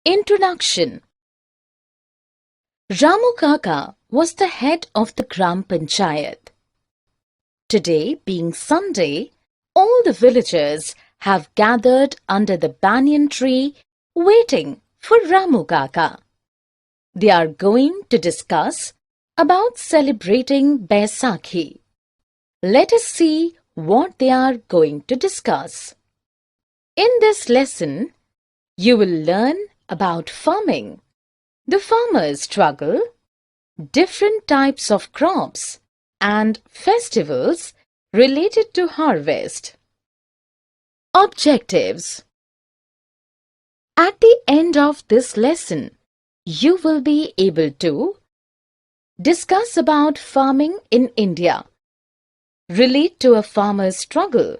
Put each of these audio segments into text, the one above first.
Introduction. Ramu Kaka was the head of the Gram Panchayat. Today, being Sunday, all the villagers have gathered under the banyan tree waiting for Ramu Kaka. They are going to discuss about celebrating Baisakhi. Let us see what they are going to discuss. In this lesson, you will learn about farming, the farmer's struggle, different types of crops, and festivals related to harvest. Objectives. At the end of this lesson, you will be able to discuss about farming in India, relate to a farmer's struggle,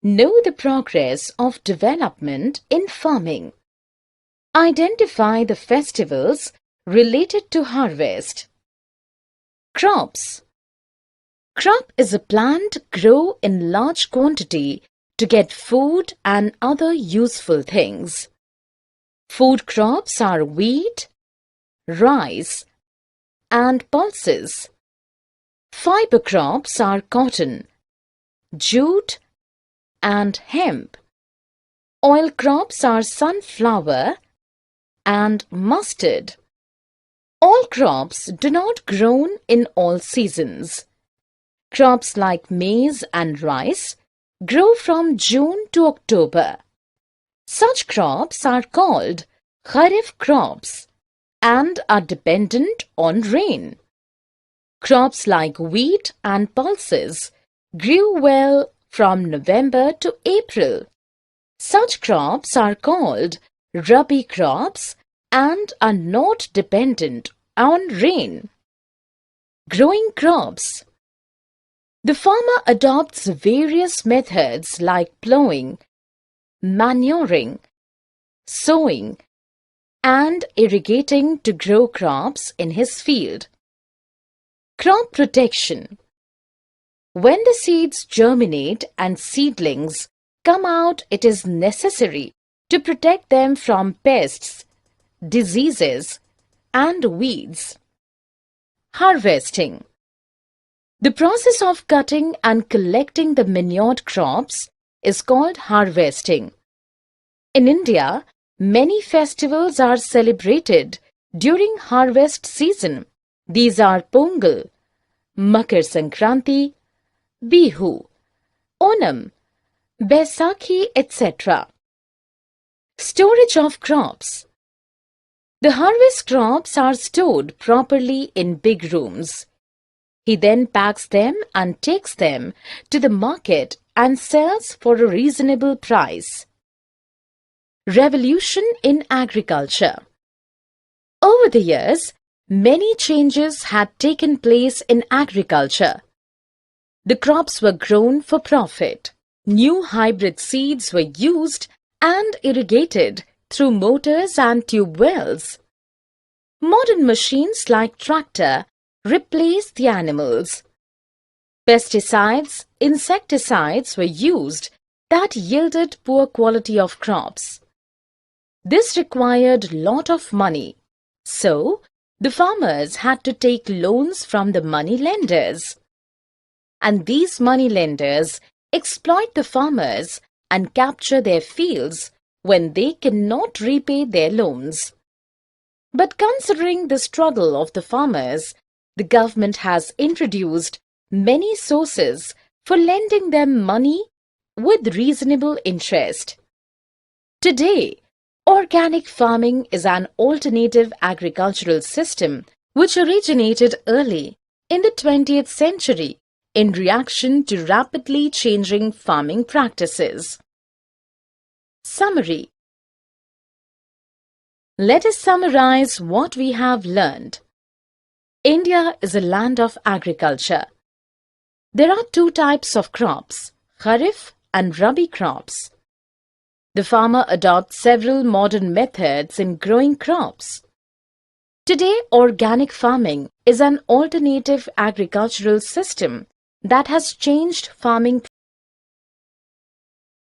know the progress of development in farming, identify the festivals related to harvest. Crops. Crop is a plant grown in large quantity to get food and other useful things. Food crops are wheat, rice, and pulses. Fiber crops are cotton, jute, and hemp. Oil crops are sunflower and mustard. All crops do not grow in all seasons. Crops like maize and rice grow from June to October. Such crops are called Kharif crops and are dependent on rain. Crops like wheat and pulses grew well from November to April. Such crops are called Rabi crops and are not dependent on rain. Growing crops. The farmer adopts various methods like plowing, manuring, sowing, and irrigating to grow crops in his field. Crop protection. When the seeds germinate and seedlings come out, it is necessary to protect them from pests, diseases, and weeds. Harvesting. The process of cutting and collecting the manured crops is called harvesting. In India, many festivals are celebrated during harvest season. These are Pongal, Makar Sankranti, Bihu, Onam, Baisakhi, etc. Storage of crops. The harvest crops are stored properly in big rooms. He then packs them and takes them to the market and sells for a reasonable price. Revolution in agriculture. Over the years, many changes had taken place in agriculture. The crops were grown for profit. New hybrid seeds were used and irrigated through motors and tube wells. Modern machines like tractor replaced the animals. Pesticides, insecticides were used that yielded poor quality of crops. This required lot of money, so the farmers had to take loans from the money lenders. And these money lenders exploit the farmers and capture their fields when they cannot repay their loans. But considering the struggle of the farmers, the government has introduced many sources for lending them money with reasonable interest. Today, organic farming is an alternative agricultural system which originated early in the 20th century in reaction to rapidly changing farming practices. Summary. Let us summarize what we have learned. India is a land of agriculture. There are two types of crops, Kharif and Rabi crops. The farmer adopts several modern methods in growing crops. Today, organic farming is an alternative agricultural system that has changed farming